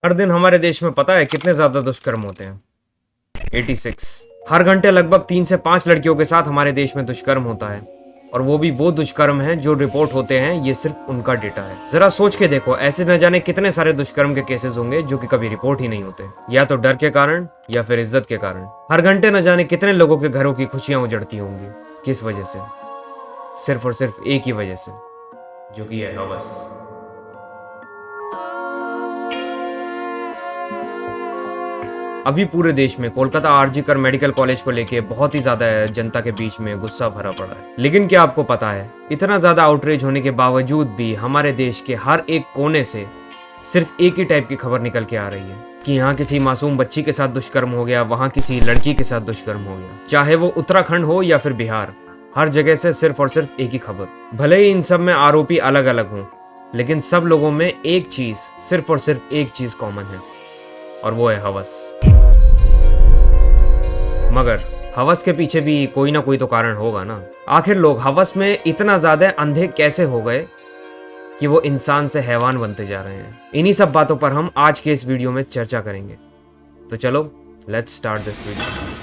हर दिन हमारे देश में पता है कितने ज्यादा दुष्कर्म होते हैं? 86। हर घंटे लगभग 3 से 5 लड़कियों के साथ हमारे देश में दुष्कर्म होता है, और वो भी वो दुष्कर्म हैं जो रिपोर्ट होते हैं। ये सिर्फ उनका डेटा है। जरा सोच के देखो, ऐसे न जाने कितने सारे दुष्कर्म के केसेस होंगे जो कि कभी रिपोर्ट ही नहीं होते, या तो डर के कारण या फिर इज्जत के कारण। हर घंटे न जाने कितने लोगों के घरों की खुशियां उजड़ती होंगी। किस वजह से? सिर्फ और सिर्फ एक ही वजह से, जो कि है हवस। अभी पूरे देश में कोलकाता आरजी कर मेडिकल कॉलेज को लेके बहुत ही ज्यादा जनता के बीच में गुस्सा भरा पड़ा है। लेकिन क्या आपको पता है, इतना ज्यादा आउटरीच होने के बावजूद भी हमारे देश के हर एक कोने से सिर्फ एक ही टाइप की खबर निकल के आ रही है कि यहाँ किसी मासूम बच्ची के साथ दुष्कर्म हो गया, वहाँ किसी लड़की के साथ दुष्कर्म हो गया। चाहे वो उत्तराखंड हो या फिर बिहार, हर जगह से सिर्फ और सिर्फ एक ही खबर। भले ही इन सब में आरोपी अलग अलग हों, लेकिन सब लोगों में एक चीज, सिर्फ और सिर्फ एक चीज कॉमन है, और वो है हवस। मगर हवस के पीछे भी कोई ना कोई तो कारण होगा ना। आखिर लोग हवस में इतना ज्यादा अंधे कैसे हो गए कि वो इंसान से हैवान बनते जा रहे हैं? इन्हीं सब बातों पर हम आज के इस वीडियो में चर्चा करेंगे। तो चलो, लेट्स स्टार्ट दिस वीडियो।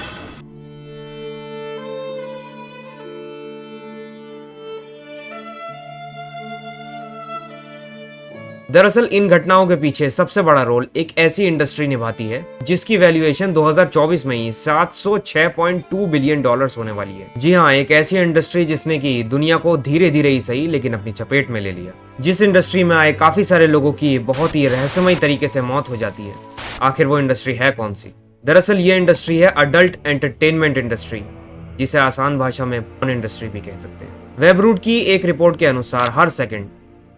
दरअसल इन घटनाओं के पीछे सबसे बड़ा रोल एक ऐसी इंडस्ट्री निभाती है जिसकी वैल्यूएशन 2024 में ही 706.2 बिलियन डॉलर्स होने वाली है। जी हाँ, एक ऐसी इंडस्ट्री जिसने की दुनिया को धीरे धीरे ही सही लेकिन अपनी चपेट में ले लिया। जिस इंडस्ट्री में आए काफी सारे लोगों की बहुत ही रहस्यमय तरीके से मौत हो जाती है। आखिर वो इंडस्ट्री है कौन सी? दरअसल ये इंडस्ट्री है अडल्ट एंटरटेनमेंट इंडस्ट्री, जिसे आसान भाषा में पोर्न इंडस्ट्री भी कह सकते हैं। वेबरूट की एक रिपोर्ट के अनुसार हर सेकंड,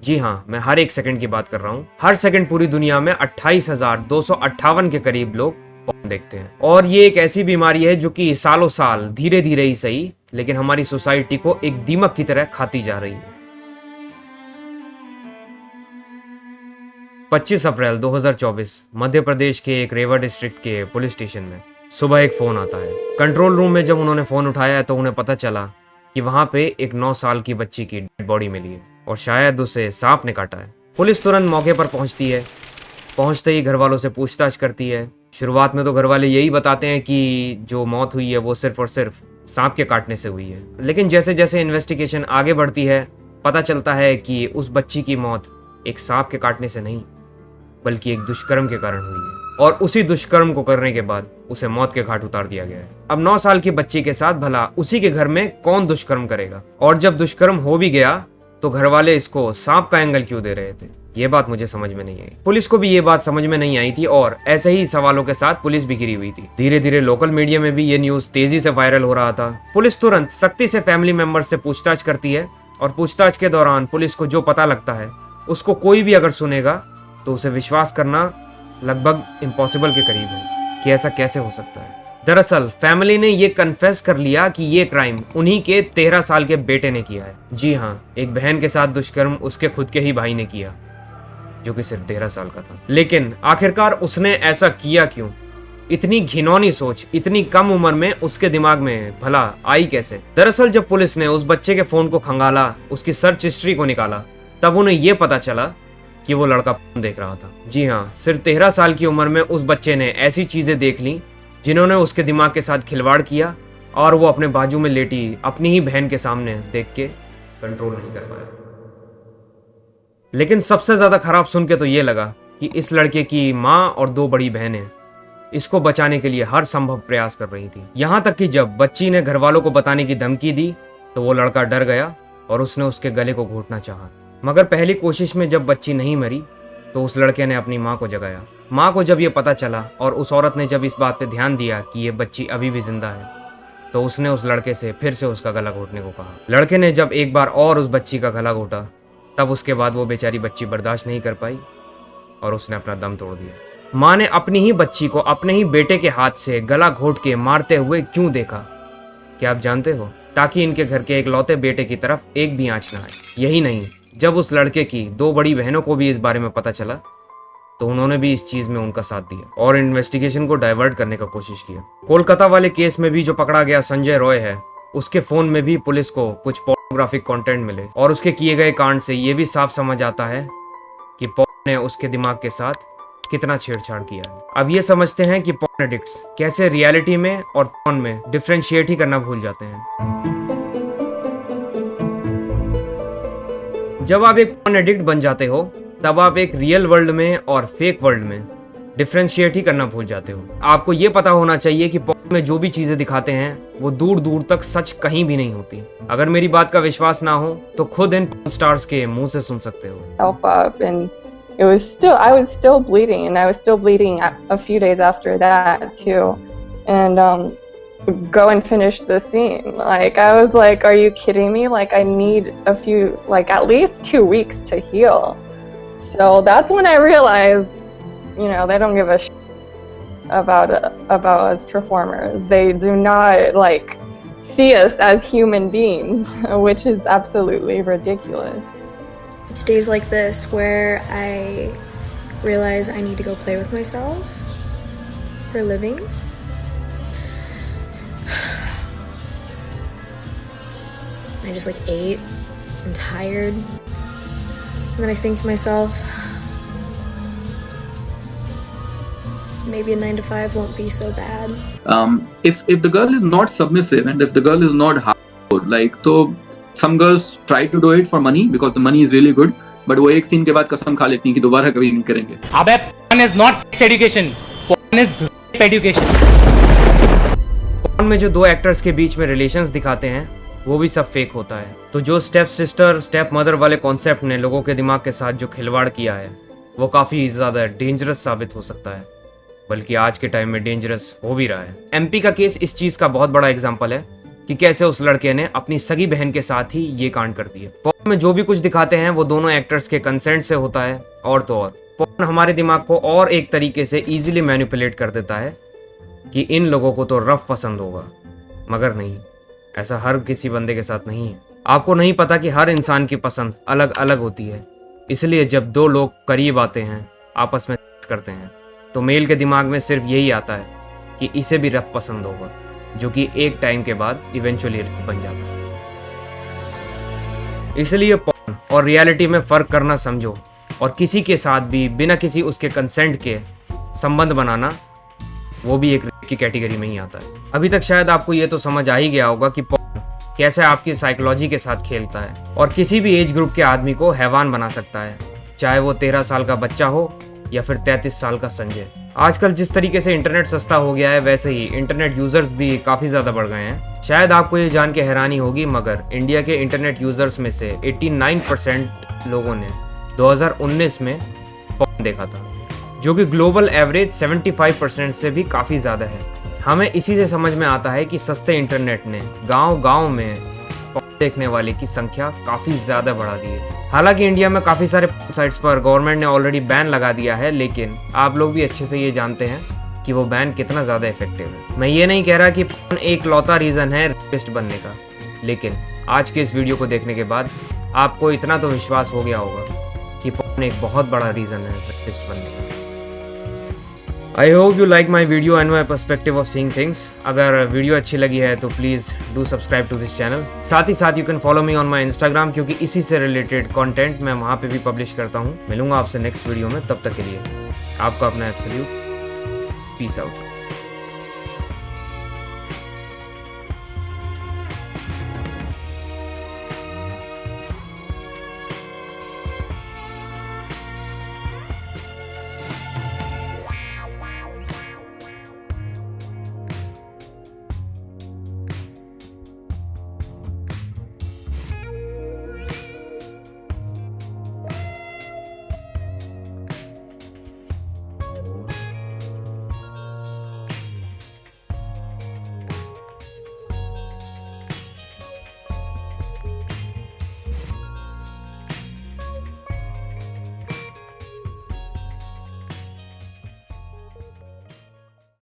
जी हाँ, मैं हर एक सेकंड की बात कर रहा हूँ, हर सेकंड पूरी दुनिया में 28,258 के करीब लोग पोर्न देखते हैं। और ये एक ऐसी बीमारी है जो कि सालों साल धीरे धीरे ही सही लेकिन हमारी सोसाइटी को एक दीमक की तरह खाती जा रही है। 25 अप्रैल 2024 मध्य प्रदेश के एक रेवा डिस्ट्रिक्ट के पुलिस स्टेशन में सुबह एक फोन आता है। कंट्रोल रूम में जब उन्होंने फोन उठाया तो उन्हें पता चला कि वहां पे एक 9 साल की बच्ची की डेड बॉडी मिली है, और शायद उसे सांप ने काटा है। पुलिस तुरंत मौके पर पहुंचती है। पहुंचते ही घर वालों से पूछताछ करती है। शुरुआत में तो घर वाले यही बताते हैं कि जो मौत हुई है वो सिर्फ और सिर्फ सांप के काटने से हुई है। लेकिन जैसे जैसे इन्वेस्टिगेशन आगे बढ़ती है, पता चलता है कि उस बच्ची की मौत एक सांप के काटने से नहीं बल्कि एक दुष्कर्म के कारण हुई है, और उसी दुष्कर्म को करने के बाद उसे मौत के घाट उतार दिया गया है। अब 9 साल की बच्ची के साथ भला उसी के घर में कौन दुष्कर्म करेगा? और जब दुष्कर्म हो भी गया तो घर वाले इसको सांप का एंगल क्यों दे रहे थे? ये बात मुझे समझ में नहीं आई। पुलिस को भी ये बात समझ में नहीं आई थी, और ऐसे ही सवालों के साथ पुलिस भी घिरी हुई थी। धीरे धीरे लोकल मीडिया में भी ये न्यूज तेजी से वायरल हो रहा था। पुलिस तुरंत सख्ती से फैमिली मेंबर से पूछताछ करती है, और पूछताछ के दौरान पुलिस को जो पता लगता है उसको कोई भी अगर सुनेगा तो उसे विश्वास करना लगभग इम्पॉसिबल के करीब है कि ऐसा कैसे हो सकता है। दरअसल फैमिली ने ये कन्फेस कर लिया कि ये क्राइम उन्हीं के 13 साल के बेटे ने किया है। जी हाँ, एक बहन के साथ दुष्कर्म उसके खुद के ही भाई ने किया, जो कि सिर्फ 13 साल का था। लेकिन आखिरकार उसने ऐसा किया क्यों? इतनी घिनौनी सोच इतनी कम उम्र में उसके दिमाग में भला आई कैसे? दरअसल जब पुलिस ने उस बच्चे के फोन को खंगाला, उसकी सर्च हिस्ट्री को निकाला, तब उन्हें यह पता चला कि वो लड़का देख रहा था। जी हाँ, सिर्फ 13 साल की उम्र में उस बच्चे ने ऐसी चीजें देख ली जिन्होंने उसके दिमाग के साथ खिलवाड़ किया, और वो अपने बाजू में लेटी अपनी ही बहन के सामने देख के कंट्रोल नहीं कर पाया। लेकिन सबसे ज्यादा खराब सुन के तो ये लगा कि इस लड़के की माँ और 2 बड़ी बहनें इसको बचाने के लिए हर संभव प्रयास कर रही थी। यहां तक कि जब बच्ची ने घर वालों को बताने की धमकी दी तो वो लड़का डर गया और उसने उसके गले को घोंटना चाहा। मगर पहली कोशिश में जब बच्ची नहीं मरी तो उस लड़के ने अपनी माँ को जगाया। माँ को जब ये पता चला और उस औरत ने जब इस बात पे ध्यान दिया कि ये बच्ची अभी भी जिंदा है, तो उसने उस लड़के से फिर से उसका गला घोंटने को कहा। लड़के ने जब एक बार और उस बच्ची का गला घोंटा, तब उसके बाद वो बेचारी बच्ची बर्दाश्त नहीं कर पाई और उसने अपना दम तोड़ दिया। माँ ने अपनी ही बच्ची को अपने ही बेटे के हाथ से गला घोंट के मारते हुए क्यों देखा? क्या आप जानते हो? ताकि इनके घर के इकलौते बेटे की तरफ एक भी आंच ना आए। यही नहीं, जब उस लड़के की 2 बड़ी बहनों को भी इस बारे में पता चला तो उन्होंने भी इस चीज में उनका साथ दिया और इन्वेस्टिगेशन को डाइवर्ट करने का कोशिश किया। कोलकाता वाले केस में भी जो पकड़ा गया संजय रॉय है, उसके फोन में भी पुलिस को कुछ पोर्नोग्राफिक कंटेंट मिले, और उसके किए गए कांड से ये भी साफ समझ आता है कि पोर्न ने उसके दिमाग के साथ कितना छेड़छाड़ किया है। अब ये समझते हैं कि पॉर्न एडिक्ट्स कैसे रियलिटी में और पॉर्न में डिफरेंशिएट ही करना भूल जाते हैं। जब आप एक पॉर्न एडिक्ट बन जाते हो तब आप एक रियल वर्ल्ड में और फेक वर्ल्ड में डिफरेंशिएट ही करना भूल जाते हो। आपको ये पता होना चाहिए कि पॉर्न में जो भी चीजें दिखाते हैं वो दूर दूर तक सच कहीं भी नहीं होती। अगर मेरी बात का विश्वास ना हो तो खुद इन पॉर्न स्टार्स के मुंह से सुन सकते हो। I was still bleeding, and I was still bleeding a few days after that too. And go and finish the scene. Like, I was like, are you kidding me? Like, I need at least 2 weeks to heal. So that's when I realized, they don't give a shit about us performers. They do not see us as human beings, which is absolutely ridiculous. It's days like this where I realize I need to go play with myself for a living. I just ate. I'm tired. And then I think to myself, maybe a 9 to 5 won't be so bad. If the girl is not submissive and if the girl is not hardcore, तो some girls try to do it for money because the money is really good, but वो एक scene के बाद कसम खा लेती हैं कि दोबारा कभी नहीं करेंगे। अबे porn is not sex education, porn is rape education। porn में जो दो एक्टर्स के बीच में रिलेशंस दिखाते हैं वो भी सब फेक होता है। तो जो स्टेप सिस्टर स्टेप मदर वाले कॉन्सेप्ट ने लोगों के दिमाग के साथ जो खिलवाड़ किया है वो काफी ज्यादा डेंजरस साबित हो सकता है, बल्कि आज के टाइम में डेंजरस हो भी रहा है। एमपी का केस इस चीज का बहुत बड़ा एग्जांपल है कि कैसे उस लड़के ने अपनी सगी बहन के साथ ही ये कांड कर दिए। पॉर्न में जो भी कुछ दिखाते हैं वो दोनों एक्टर्स के कंसेंट से होता है। और तो और पॉर्न हमारे दिमाग को और एक तरीके से इजीली मैनिपुलेट कर देता है कि इन लोगों को तो रफ पसंद होगा, मगर नहीं, ऐसा हर किसी बंदे के साथ नहीं है। आपको नहीं पता कि हर इंसान की पसंद अलग अलग होती है, इसलिए जब दो लोग करीब आते हैं, आपस में करते हैं, तो मेल के दिमाग में सिर्फ यही आता है कि इसे भी रफ पसंद होगा, जो कि एक टाइम के बाद इवेंचुअली बन जाता है। इसलिए पॉर्न और रियलिटी में फर्क करना समझो, और किसी के साथ भी बिना किसी उसके कंसेंट के संबंध बनाना वो भी एक रेप की कैटेगरी में ही आता है। अभी तक शायद आपको ये तो समझ आ ही गया होगा कि पॉर्न कैसे आपकी साइकोलॉजी के साथ खेलता है और किसी भी एज ग्रुप के आदमी को हैवान बना सकता है, चाहे वो 13 साल का बच्चा हो या फिर 33 साल का संजय। आजकल जिस तरीके से इंटरनेट सस्ता हो गया है वैसे ही इंटरनेट यूजर्स भी काफ़ी ज़्यादा बढ़ गए हैं। शायद आपको ये जान के हैरानी होगी, मगर इंडिया के इंटरनेट यूजर्स में से 89% लोगों ने 2019 में पॉर्न देखा था, जो कि ग्लोबल एवरेज 75% से भी काफ़ी ज़्यादा है। हमें इसी से समझ में आता है कि सस्ते इंटरनेट ने गांव-गांव में पॉर्न देखने वाले की संख्या काफ़ी ज़्यादा बढ़ा दी है। हालांकि इंडिया में काफ़ी सारे साइट्स पर गवर्नमेंट ने ऑलरेडी बैन लगा दिया है, लेकिन आप लोग भी अच्छे से ये जानते हैं कि वो बैन कितना ज़्यादा इफेक्टिव है। मैं ये नहीं कह रहा कि पॉर्न एक लौता रीज़न है रेपिस्ट बनने का, लेकिन आज के इस वीडियो को देखने के बाद आपको इतना तो विश्वास हो गया होगा कि पॉर्न एक बहुत बड़ा रीज़न है रेपिस्ट बनने का। I hope you like my video and my perspective of seeing things. अगर वीडियो अच्छी लगी है तो please do subscribe to this channel. साथ ही साथ you can follow me on my Instagram, क्योंकि इसी से रिलेटेड कंटेंट मैं वहाँ पे भी पब्लिश करता हूँ। मिलूंगा आपसे नेक्स्ट वीडियो में, तब तक के लिए आपका अपना एब्सोल्यूट पीस आउट।